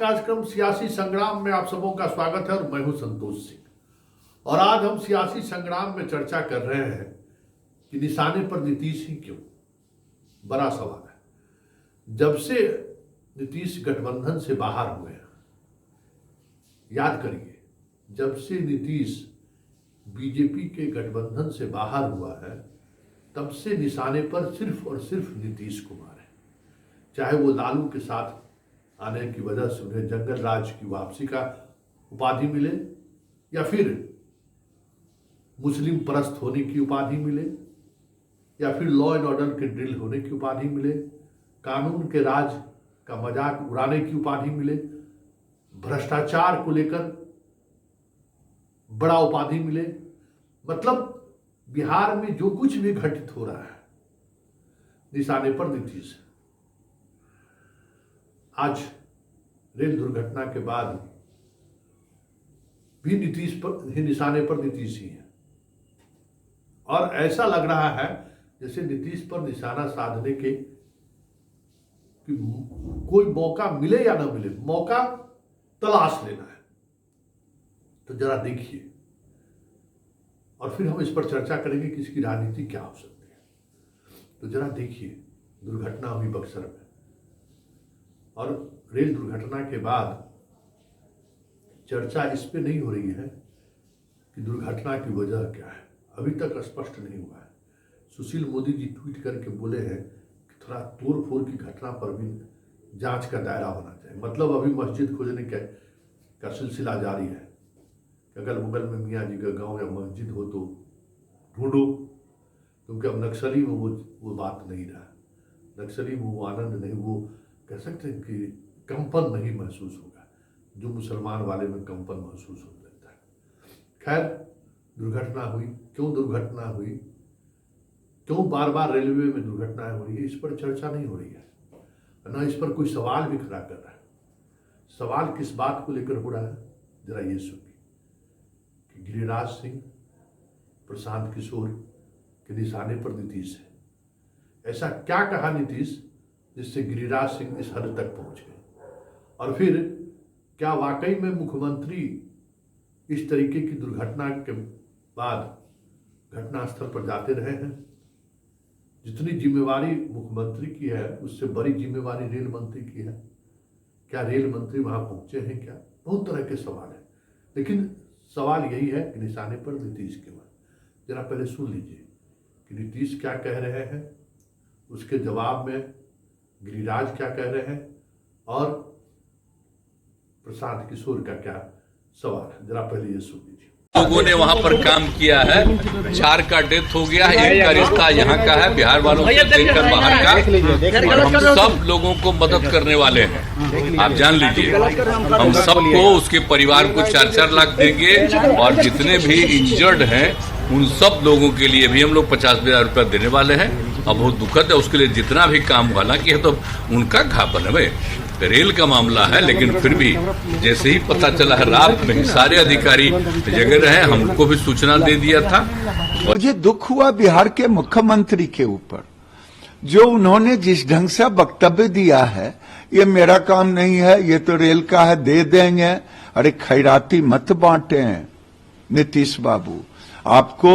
कार्यक्रम सियासी संग्राम में आप सबों का स्वागत है और मैं हूं संतोष सिंह। और आज हम सियासी संग्राम में चर्चा कर रहे हैं कि निशाने पर नीतीश ही क्यों। बड़ा सवाल है। जब से नीतीश गठबंधन से बाहर हुए हैं, याद करिए, जब से नीतीश बीजेपी के गठबंधन से बाहर हुआ है तब से निशाने पर सिर्फ और सिर्फ नीतीश कुमार है। चाहे वो लालू के साथ आने की वजह से उन्हें जंगल राज की वापसी का उपाधि मिले, या फिर मुस्लिम परस्त होने की उपाधि मिले, या फिर लॉ एंड ऑर्डर के ड्रिल होने की उपाधि मिले, कानून के राज का मजाक उड़ाने की उपाधि मिले, भ्रष्टाचार को लेकर बड़ा उपाधि मिले। मतलब बिहार में जो कुछ भी घटित हो रहा है निशाने पर नीतीश है। आज रेल दुर्घटना के बाद भी नीतीश पर ही, निशाने पर नीतीश ही है। और ऐसा लग रहा है जैसे नीतीश पर निशाना साधने के कि कोई मौका मिले या ना मिले, मौका तलाश लेना है। तो जरा देखिए और फिर हम इस पर चर्चा करेंगे कि इसकी राजनीति क्या हो सकती है। तो जरा देखिए, दुर्घटना हुई बक्सर में, और रेल दुर्घटना के बाद चर्चा इस पे नहीं हो रही है कि दुर्घटना की वजह क्या है। अभी तक स्पष्ट नहीं हुआ है। सुशील मोदी जी ट्वीट करके बोले हैं कि थोड़ा तोड़ फोड़ की घटना पर भी जांच का दायरा होना चाहिए। मतलब अभी मस्जिद खोजने का सिलसिला जारी है। अगल बगल में मियाँ जी का गाँव या मस्जिद हो तो ढूंढो, क्योंकि अब नक्सली में वो बात नहीं रहा। नक्सली में वो आनंद नहीं, वो कह सकते हैं कि कंपन नहीं महसूस होगा जो मुसलमान वाले में कंपन महसूस होने लगता है। खैर, दुर्घटना हुई। क्यों दुर्घटना हुई, क्यों बार बार रेलवे में दुर्घटनाएं हो रही है, इस पर चर्चा नहीं हो रही है, ना इस पर कोई सवाल भी खड़ा कर रहा है। सवाल किस बात को लेकर हो रहा है, जरा ये सुनिए कि गिरिराज सिंह, प्रशांत किशोर के निशाने पर नीतीश है। ऐसा क्या कहा नीतीश जिससे गिरिराज सिंह इस हद तक पहुंच गए। और फिर क्या वाकई में मुख्यमंत्री इस तरीके की दुर्घटना के बाद घटनास्थल पर जाते रहे हैं? जितनी जिम्मेवारी मुख्यमंत्री की है उससे बड़ी जिम्मेवारी रेल मंत्री की है। क्या रेल मंत्री वहां पहुंचे हैं? क्या बहुत तरह के सवाल है, लेकिन सवाल यही है कि निशाने पर नीतीश के बाद। जरा पहले सुन लीजिए कि नीतीश क्या कह रहे हैं, उसके जवाब में गिरिराज क्या कह रहे हैं, और प्रशांत किशोर का क्या सवाल है। जरा पहले ये सुन लीजिए। लोगों ने वहां पर काम किया है। 4 का डेथ हो गया, 1 का रिश्ता यहाँ का है, बिहार वालों को देखकर बाहर का। और हम सब लोगों को मदद करने वाले हैं, आप जान लीजिए। हम सबको, उसके परिवार को 4-4 लाख देंगे, और जितने भी इंजर्ड हैं उन सब लोगों के लिए भी हम लोग 50,000 रुपया देने वाले हैं। अब बहुत दुखद है, उसके लिए जितना भी काम हालांकि है तो उनका घा बनवे। रेल का मामला है, लेकिन फिर भी जैसे ही पता चला है, रात में ही सारे अधिकारी जगह रहे, हमको भी सूचना दे दिया था। मुझे दुख हुआ बिहार के मुख्यमंत्री के ऊपर, जो उन्होंने जिस ढंग से वक्तव्य दिया है, ये मेरा काम नहीं है, ये तो रेल का है, दे देंगे। अरे खैराती मत बांटे नीतीश बाबू। आपको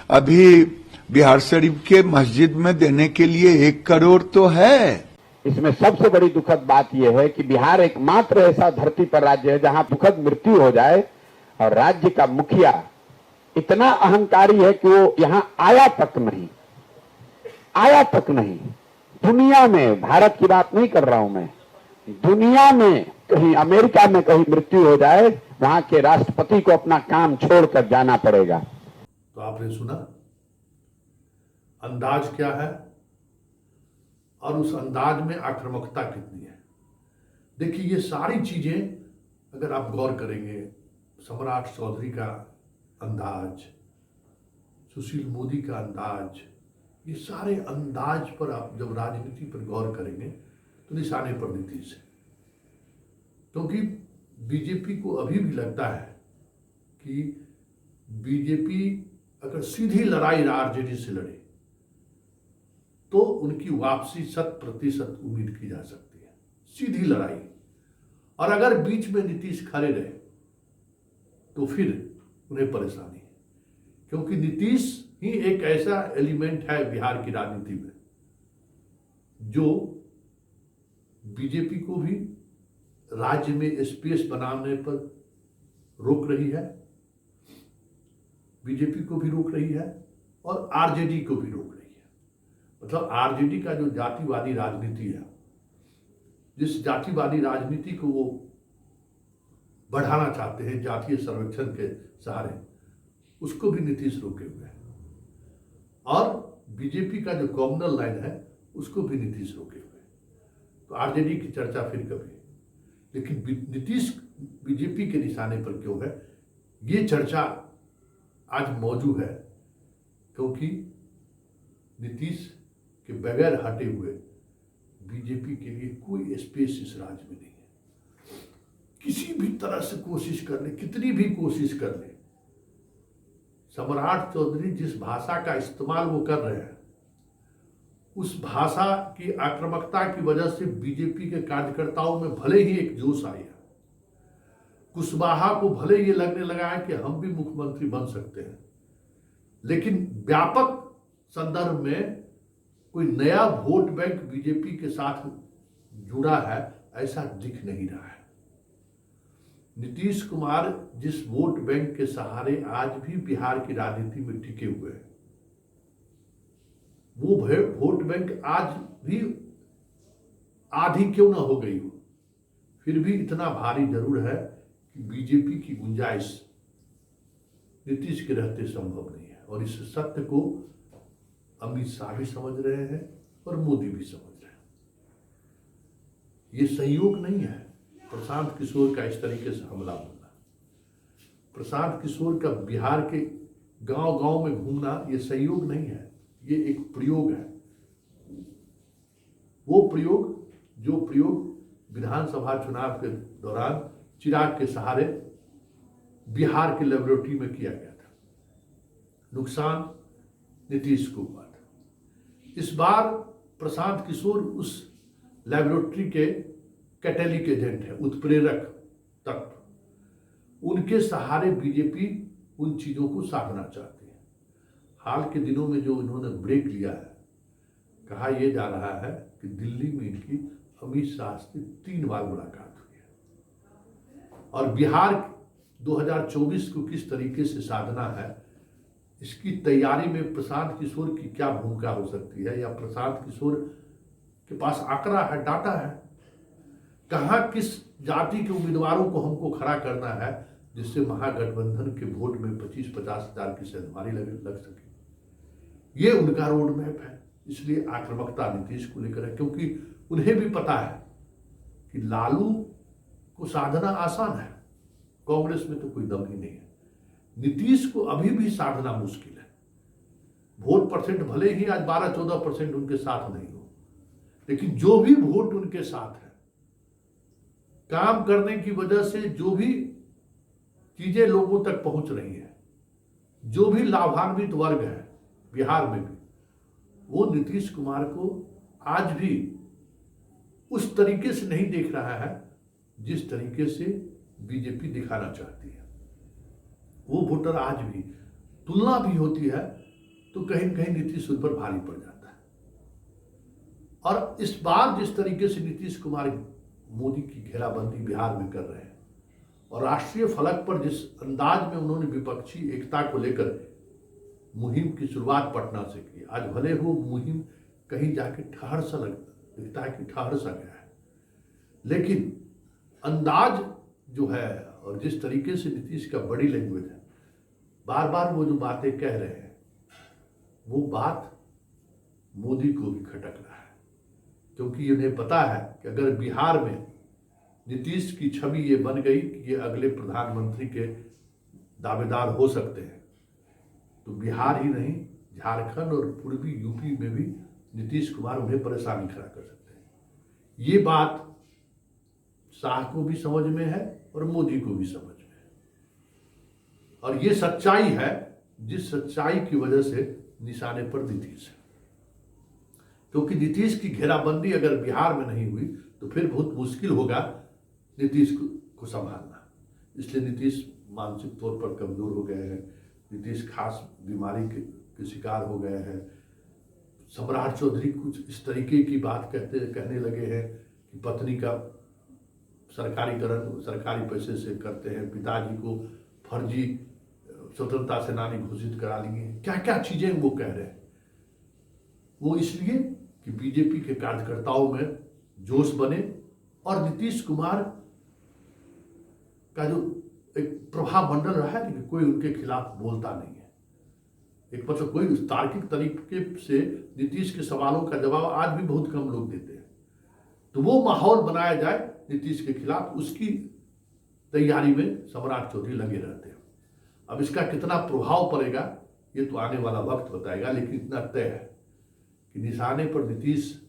अभी बिहार शरीफ के मस्जिद में देने के लिए 1 करोड़ तो है। इसमें सबसे बड़ी दुखद बात यह है कि बिहार एकमात्र ऐसा धरती पर राज्य है जहां दुखद मृत्यु हो जाए और राज्य का मुखिया इतना अहंकारी है कि वो यहां आया तक नहीं। दुनिया में, भारत की बात नहीं कर रहा हूं मैं, दुनिया में कहीं, अमेरिका में कहीं मृत्यु हो जाए, वहां के राष्ट्रपति को अपना काम छोड़कर जाना पड़ेगा। तो आपने सुना अंदाज क्या है, और उस अंदाज में आक्रामकता कितनी है। देखिए, ये सारी चीजें अगर आप गौर करेंगे, सम्राट चौधरी का अंदाज, सुशील मोदी का अंदाज, ये सारे अंदाज पर आप जब राजनीति पर गौर करेंगे तो निशाने पर नीतीश है। क्योंकि बीजेपी को अभी भी लगता है कि बीजेपी अगर सीधी लड़ाई आरजेडी से लड़े तो उनकी वापसी 100% उम्मीद की जा सकती है, सीधी लड़ाई। और अगर बीच में नीतीश खड़े रहे तो फिर उन्हें परेशानी है, क्योंकि नीतीश ही एक ऐसा एलिमेंट है बिहार की राजनीति में जो बीजेपी को भी राज्य में स्पेस बनाने पर रोक रही है, बीजेपी को भी रोक रही है और आरजेडी को भी रोक रही है। मतलब आरजेडी का जो जातिवादी राजनीति है, जिस जातिवादी राजनीति को वो बढ़ाना चाहते हैं जातीय सर्वेक्षण के सहारे, उसको भी नीतीश रोके हुए हैं। और बीजेपी का जो कॉमनल लाइन है उसको भी नीतीश रोके हुए हैं। तो आरजेडी की चर्चा फिर कभी, लेकिन नीतीश बीजेपी के निशाने पर क्यों है, ये चर्चा आज मौजूद है, क्योंकि नीतीश के बगैर हटे हुए बीजेपी के लिए कोई स्पेस इस राज्य में नहीं है। किसी भी तरह से कोशिश कर ले, कितनी भी कोशिश कर ले, सम्राट चौधरी जिस भाषा का इस्तेमाल वो कर रहे हैं, उस भाषा की आक्रामकता की वजह से बीजेपी के कार्यकर्ताओं में भले ही एक जोश आया, कुशवाहा को भले ये लगने लगा है कि हम भी मुख्यमंत्री बन सकते हैं, लेकिन व्यापक संदर्भ में कोई नया वोट बैंक बीजेपी के साथ जुड़ा है ऐसा दिख नहीं रहा है। नीतीश कुमार जिस वोट बैंक के सहारे आज भी बिहार की राजनीति में टिके हुए हैं, वो वोट बैंक आज भी आधी क्यों ना हो गई हो, फिर भी इतना भारी जरूर है कि बीजेपी की गुंजाइश नीतीश के रहते संभव नहीं है। और इस सत्य को अमित शाह भी समझ रहे हैं और मोदी भी समझ रहे हैं। ये संयोग नहीं है प्रशांत किशोर का इस तरीके से हमला होना, प्रशांत किशोर का बिहार के गांव गांव में घूमना ये संयोग नहीं है, ये एक प्रयोग है। वो प्रयोग जो प्रयोग विधानसभा चुनाव के दौरान चिराग के सहारे बिहार के लेबोरेटरी में किया गया था, नुकसान नीतीश को हुआ था। इस बार प्रशांत किशोर उस लेबोरेटरी के कैटेलिक एजेंट है, उत्प्रेरक तत्व। उनके सहारे बीजेपी उन चीजों को साधना चाहती है। हाल के दिनों में जो इन्होंने ब्रेक लिया है, कहा यह जा रहा है कि दिल्ली में इनकी अमित शाह से 3 बार मुलाकात हुई है। और बिहार 2024 को किस तरीके से साधना है, इसकी तैयारी में प्रशांत किशोर की क्या भूमिका हो सकती है, या प्रशांत किशोर के पास आंकड़ा है, डाटा है, कहां किस जाति के उम्मीदवारों को हमको खड़ा करना है जिससे महागठबंधन के वोट में 25-50 हजार की सेंधमारी लग सके। ये उनका रोड मैप है। इसलिए आक्रामकता नीतीश को लेकर है, क्योंकि उन्हें भी पता है कि लालू को साधना आसान है, कांग्रेस में तो कोई दम ही नहीं है। नीतीश को अभी भी साधना मुश्किल है। वोट परसेंट भले ही आज 12-14% उनके साथ नहीं हो, लेकिन जो भी वोट उनके साथ है, काम करने की वजह से जो भी चीजें लोगों तक पहुंच रही है, जो भी लाभान्वित वर्ग है बिहार में भी, वो नीतीश कुमार को आज भी उस तरीके से नहीं देख रहा है जिस तरीके से बीजेपी दिखाना चाहती है। वो वोटर आज भी, तुलना भी होती है तो कहीं न कहीं नीतीश उन पर भारी पड़ जाता है। और इस बार जिस तरीके से नीतीश कुमार मोदी की घेराबंदी बिहार में कर रहे हैं और राष्ट्रीय फलक पर जिस अंदाज में उन्होंने विपक्षी एकता को लेकर मुहिम की शुरुआत पटना से की, आज भले वो मुहिम कहीं जाके ठहर सा लगता है कि ठहर सा गया है, लेकिन अंदाज जो है और जिस तरीके से नीतीश का बॉडी लैंग्वेज है, बार बार वो जो बातें कह रहे हैं, वो बात मोदी को भी खटक रहा है। क्योंकि उन्हें पता है कि अगर बिहार में नीतीश की छवि ये बन गई कि ये अगले प्रधानमंत्री के दावेदार हो सकते हैं, तो बिहार ही नहीं, झारखंड और पूर्वी यूपी में भी नीतीश कुमार उन्हें परेशानी खड़ा कर सकते हैं। ये बात शाह को भी समझ में है और मोदी को भी समझ में है। और ये सच्चाई है जिस सच्चाई की वजह से निशाने पर नीतीश है। क्योंकि नीतीश की घेराबंदी अगर बिहार में नहीं हुई तो फिर बहुत मुश्किल होगा नीतीश को संभालना। इसलिए नीतीश मानसिक तौर पर कमजोर हो गए हैं, नीतीश खास बीमारी के शिकार हो गए हैं। सम्राट चौधरी कुछ इस तरीके की बात कहने लगे हैं कि पत्नी का सरकारीकरण सरकारी पैसे से करते हैं, पिताजी को फर्जी स्वतंत्रता सेनानी घोषित करा लेंगे, क्या क्या चीजें वो कह रहे हैं। वो इसलिए कि बीजेपी के कार्यकर्ताओं में जोश बने और नीतीश कुमार का जो एक प्रभाव मंडल रहा है कि कोई उनके खिलाफ बोलता नहीं है। एक मतलब कोई तार्किक तरीके से नीतीश के सवालों का जवाब आज भी बहुत कम लोग देते हैं। तो वो माहौल बनाया जाए नीतीश के खिलाफ, उसकी तैयारी में सम्राट चौधरी लगे रहते हैं। अब इसका कितना प्रभाव पड़ेगा ये तो आने वाला वक्त बताएगा, लेकिन इतना तय है कि निशाने पर नीतीश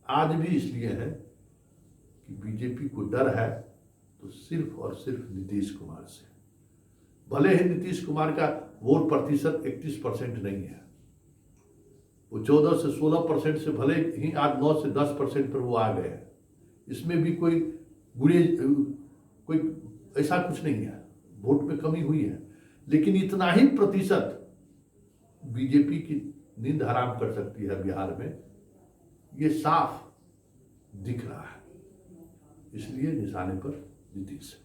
आज भी इसलिए है कि बीजेपी को डर है तो सिर्फ और सिर्फ नीतीश कुमार से। भले ही नीतीश कुमार का वोट प्रतिशत 31% नहीं है, वो 14 से 16% से भले ही आज 9 से 10% पर वो आ गए हैं। इसमें भी कोई ऐसा कुछ नहीं है, वोट में कमी हुई है, लेकिन इतना ही प्रतिशत बीजेपी की नींद हराम कर सकती है बिहार में, ये साफ दिख रहा है। इसलिए निशाने पर नीतीश।